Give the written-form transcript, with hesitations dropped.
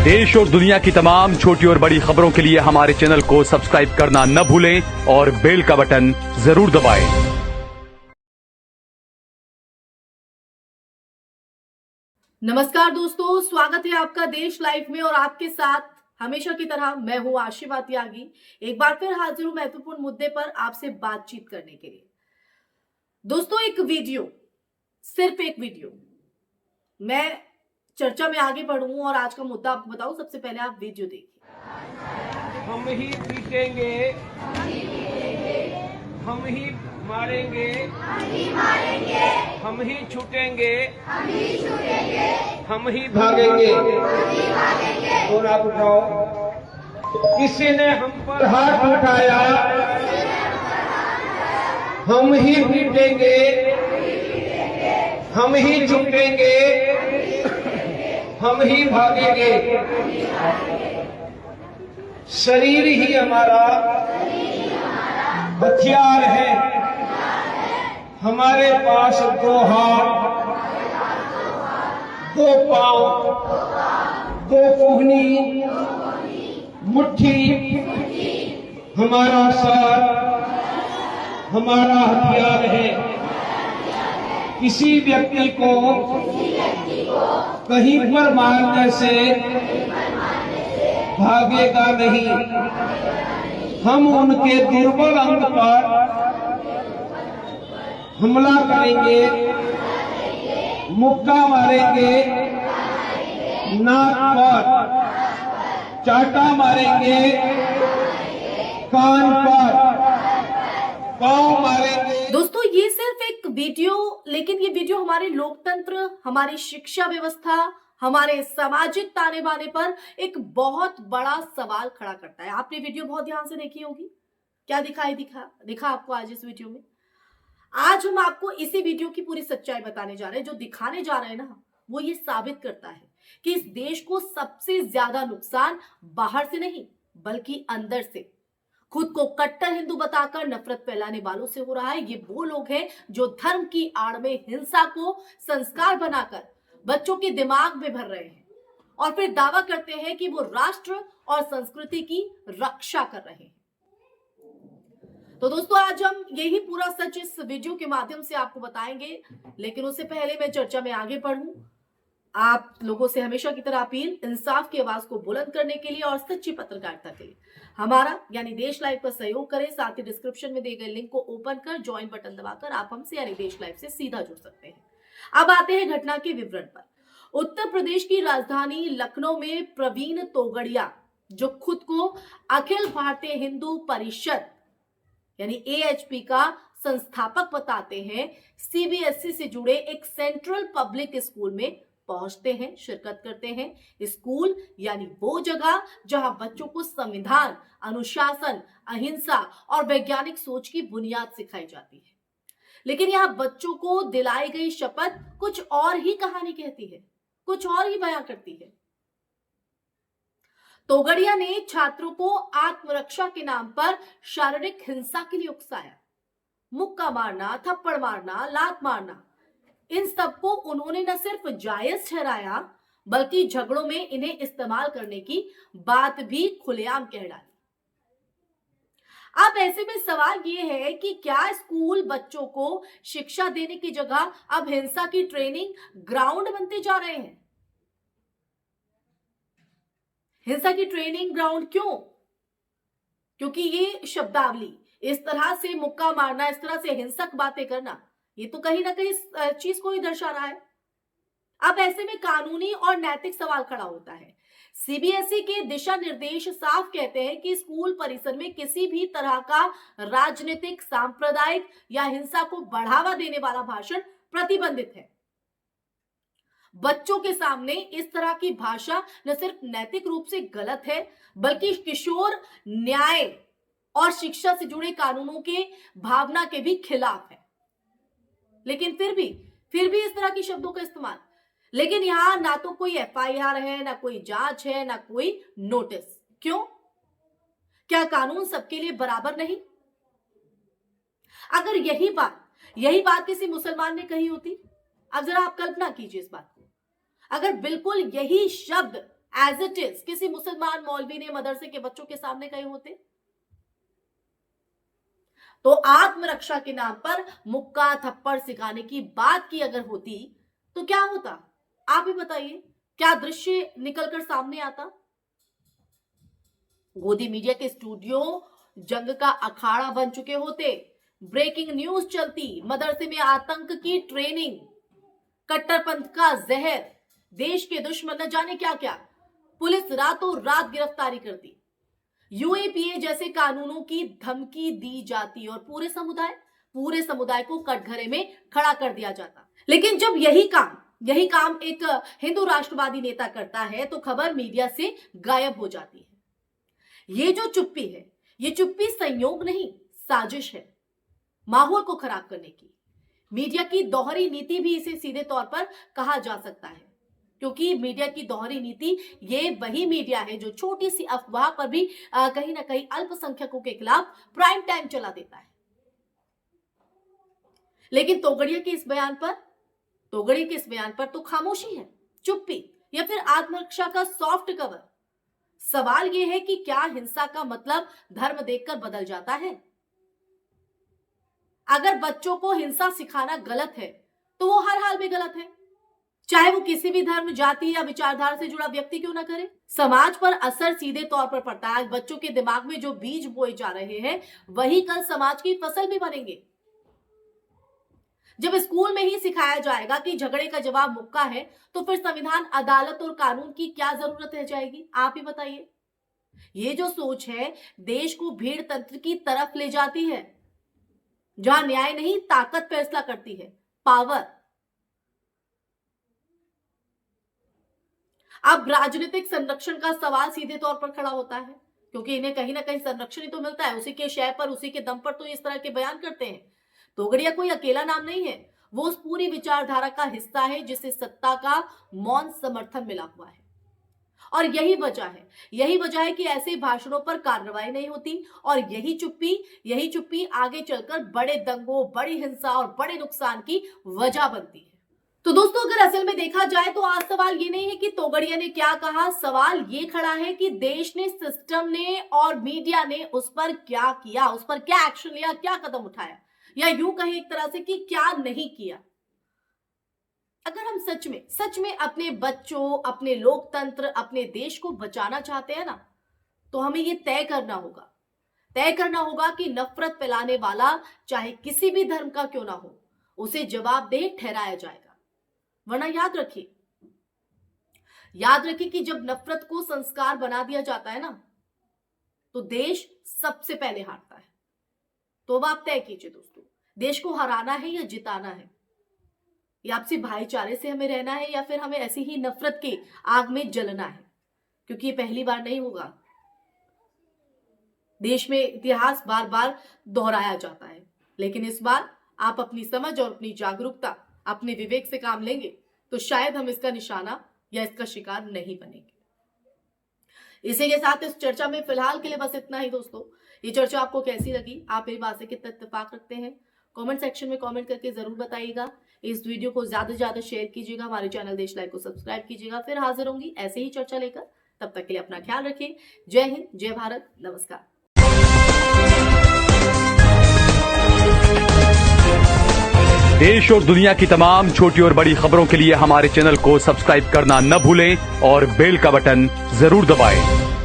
देश और दुनिया की तमाम छोटी और बड़ी खबरों के लिए हमारे चैनल को सब्सक्राइब करना न भूलें और बेल का बटन जरूर दबाएं। नमस्कार दोस्तों, स्वागत है आपका देश लाइव में और आपके साथ हमेशा की तरह मैं हूं आशिमा त्यागी। एक बार फिर हाजिर हूं महत्वपूर्ण मुद्दे पर आपसे बातचीत करने के लिए। दोस्तों, एक वीडियो, सिर्फ एक वीडियो, मैं चर्चा में आगे बढ़ूं और आज का मुद्दा आपको बताऊं। सबसे पहले आप वीडियो देखिए। हम ही पीटेंगे, हम ही मारेंगे, हम ही छूटेंगे, हम ही भागेंगे। और आप उठाओ। किसी ने हम पर हाथ उठाया, हम ही पीटेंगे, हम ही छूटेंगे, हम ही भागेंगे। शरीर ही हमारा हथियार है। हमारे पास दो हाथ, दो पांव, दो कोहनी, मुट्ठी, हमारा सर, हमारा हथियार है। किसी व्यक्ति को कहीं पर मारने से भागेगा नहीं। हम उनके दुर्बल अंग पर हमला करेंगे, मुक्का मारेंगे, नाक पर चाटा मारेंगे, कान पर पांव मारेंगे। दोस्तों, ये सिर्फ एक वीडियो, लेकिन ये वीडियो हमारे लोकतंत्र, हमारी शिक्षा व्यवस्था, हमारे सामाजिक ताने बाने पर एक बहुत बड़ा सवाल खड़ा करता है। आपने वीडियो बहुत ध्यान से देखी होगी। क्या दिखा आपको आज इस वीडियो में? आज हम आपको इसी वीडियो की पूरी सच्चाई बताने जा रहे हैं। जो दिखाने जा रहे हैं ना, वो ये साबित करता है कि इस देश को सबसे ज्यादा नुकसान बाहर से नहीं बल्कि अंदर से खुद को कट्टर हिंदू बताकर नफरत फैलाने वालों से हो रहा है। ये वो लोग हैं जो धर्म की आड़ में हिंसा को संस्कार बनाकर बच्चों के दिमाग में भर रहे हैं और फिर दावा करते हैं कि वो राष्ट्र और संस्कृति की रक्षा कर रहे हैं। तो दोस्तों, आज हम यही पूरा सच इस वीडियो के माध्यम से आपको बताएंगे, लेकिन उससे पहले मैं चर्चा में आगे बढ़ूं, आप लोगों से हमेशा की तरह अपील, इंसाफ की आवाज को बुलंद करने के लिए और सच्ची पत्रकारिता के लिए हमारा यानी देश लाइव का सहयोग करें। साथ ही डिस्क्रिप्शन में दिए गए लिंक को ओपन कर ज्वाइन बटन दबाकर आप हमसे यानी देश लाइव से सीधा जुड़ सकते हैं। अब आते हैं घटना के विवरण पर। उत्तर प्रदेश की राजधानी लखनऊ में प्रवीण तोगड़िया, जो खुद को अखिल भारतीय हिंदू परिषद यानी AHP का संस्थापक बताते हैं, CBSE से जुड़े एक सेंट्रल पब्लिक स्कूल में पहुंचते हैं, शिरकत करते हैं। स्कूल यानी वो जगह जहां बच्चों को संविधान, अनुशासन, अहिंसा और वैज्ञानिक सोच की बुनियाद सिखाई जाती है। लेकिन यहां बच्चों को दिलाई गई शपथ कुछ और ही कहानी कहती है, कुछ और ही बयां करती है। तोगड़िया ने छात्रों को आत्मरक्षा के नाम पर शारीरिक हिंसा के लिए उकसाया। मुक्का मारना, थप्पड़ मारना, लात मारना, इन सबको उन्होंने न सिर्फ जायज ठहराया बल्कि झगड़ों में इन्हें इस्तेमाल करने की बात भी खुलेआम कह डाली। अब ऐसे में सवाल यह है कि क्या स्कूल बच्चों को शिक्षा देने की जगह अब हिंसा की ट्रेनिंग ग्राउंड बनते जा रहे हैं? हिंसा की ट्रेनिंग ग्राउंड क्यों? क्योंकि ये शब्दावली, इस तरह से मुक्का मारना, इस तरह से हिंसक बातें करना, ये तो कहीं ना कहीं इस चीज को ही दर्शा रहा है। अब ऐसे में कानूनी और नैतिक सवाल खड़ा होता है। CBSE के दिशा निर्देश साफ कहते हैं कि स्कूल परिसर में किसी भी तरह का राजनीतिक, सांप्रदायिक या हिंसा को बढ़ावा देने वाला भाषण प्रतिबंधित है। बच्चों के सामने इस तरह की भाषा न सिर्फ नैतिक रूप से गलत है बल्कि किशोर न्याय और शिक्षा से जुड़े कानूनों के भावना के भी खिलाफ है। लेकिन फिर भी इस तरह के शब्दों का इस्तेमाल। लेकिन यहां ना तो कोई FIR है, ना कोई जांच है, ना कोई नोटिस। क्यों? क्या कानून सबके लिए बराबर नहीं? अगर यही बात किसी मुसलमान ने कही होती, अब जरा आप कल्पना कीजिए इस बात को, अगर बिल्कुल यही शब्द एज इट इज किसी मुसलमान मौलवी ने मदरसे के बच्चों के सामने कहे होते? तो आत्मरक्षा के नाम पर मुक्का थप्पड़ सिखाने की बात की अगर होती तो क्या होता? आप ही बताइए, क्या दृश्य निकलकर सामने आता? गोदी मीडिया के स्टूडियो जंग का अखाड़ा बन चुके होते, ब्रेकिंग न्यूज चलती, मदरसे में आतंक की ट्रेनिंग, कट्टरपंथ का जहर, देश के दुश्मन न जाने क्या क्या, पुलिस रातों रात गिरफ्तारी करती, यूएपीए जैसे कानूनों की धमकी दी जाती और पूरे समुदाय को कटघरे में खड़ा कर दिया जाता। लेकिन जब यही काम एक हिंदू राष्ट्रवादी नेता करता है तो खबर मीडिया से गायब हो जाती है। ये जो चुप्पी है, ये चुप्पी संयोग नहीं, साजिश है माहौल को खराब करने की। मीडिया की दोहरी नीति भी इसे सीधे तौर पर कहा जा सकता है, क्योंकि मीडिया की दोहरी नीति ये वही मीडिया है जो छोटी सी अफवाह पर भी कहीं ना कहीं अल्पसंख्यकों के खिलाफ प्राइम टाइम चला देता है। लेकिन तोगड़िया के इस बयान पर तो खामोशी है, चुप्पी या फिर आत्मरक्षा का सॉफ्ट कवर। सवाल यह है कि क्या हिंसा का मतलब धर्म देखकर बदल जाता है? अगर बच्चों को हिंसा सिखाना गलत है तो वो हर हाल में गलत है, चाहे वो किसी भी धर्म, जाति या विचारधारा से जुड़ा व्यक्ति क्यों ना करे। समाज पर असर सीधे तौर पर पड़ता है। आज बच्चों के दिमाग में जो बीज बोए जा रहे हैं वही कल समाज की फसल भी बनेंगे। जब स्कूल में ही सिखाया जाएगा कि झगड़े का जवाब मुक्का है तो फिर संविधान, अदालत और कानून की क्या जरूरत रह जाएगी? आप ही बताइए। ये जो सोच है देश को भीड़ तंत्र की तरफ ले जाती है, जहां न्याय नहीं ताकत फैसला करती है, पावर। अब राजनीतिक संरक्षण का सवाल सीधे तौर पर खड़ा होता है, क्योंकि इन्हें कहीं ना कहीं संरक्षण ही तो मिलता है। उसी के शय पर, उसी के दम पर तो इस तरह के बयान करते हैं। तोगड़िया कोई अकेला नाम नहीं है, वो उस पूरी विचारधारा का हिस्सा है जिसे सत्ता का मौन समर्थन मिला हुआ है। और यही वजह है कि ऐसे भाषणों पर कार्रवाई नहीं होती और यही चुप्पी आगे चलकर बड़े दंगों, बड़ी हिंसा और बड़े नुकसान की वजह बनती है। तो दोस्तों, अगर असल में देखा जाए तो आज सवाल ये नहीं है कि तोगड़िया ने क्या कहा, सवाल ये खड़ा है कि देश ने, सिस्टम ने और मीडिया ने उस पर क्या किया, उस पर क्या एक्शन लिया, क्या कदम उठाया, या यूं कहें एक तरह से कि क्या नहीं किया। अगर हम सच में अपने बच्चों, अपने लोकतंत्र, अपने देश को बचाना चाहते हैं ना, तो हमें ये तय करना होगा कि नफरत फैलाने वाला चाहे किसी भी धर्म का क्यों ना हो, उसे जवाबदेह ठहराया जाएगा। वरना याद रखिए कि जब नफरत को संस्कार बना दिया जाता है ना, तो देश सबसे पहले हारता है। तो अब आप तय कीजिए दोस्तों, देश को हराना है या जिताना है, या आपसी भाईचारे से हमें रहना है, या फिर हमें ऐसी ही नफरत की आग में जलना है। क्योंकि ये पहली बार नहीं होगा। देश में इतिहास बार बार दोहराया जाता है, लेकिन इस बार आप अपनी समझ और अपनी जागरूकता, अपने विवेक से काम लेंगे तो शायद हम इसका निशाना या इसका शिकार नहीं बनेंगे। इसी के साथ इस चर्चा में फिलहाल के लिए बस इतना ही दोस्तों। ये चर्चा आपको कैसी लगी, आप मेरी बात से कितना इत्तेफाक रखते हैं, कमेंट सेक्शन में कमेंट करके जरूर बताइएगा। इस वीडियो को ज्यादा से ज्यादा शेयर कीजिएगा, हमारे चैनल देश लाइव को सब्सक्राइब कीजिएगा। फिर हाजिर होंगी ऐसे ही चर्चा लेकर, तब तक के लिए अपना ख्याल रखिए। जय हिंद, जय भारत, नमस्कार। देश और दुनिया की तमाम छोटी और बड़ी खबरों के लिए हमारे चैनल को सब्सक्राइब करना न भूलें और बेल का बटन जरूर दबाएं।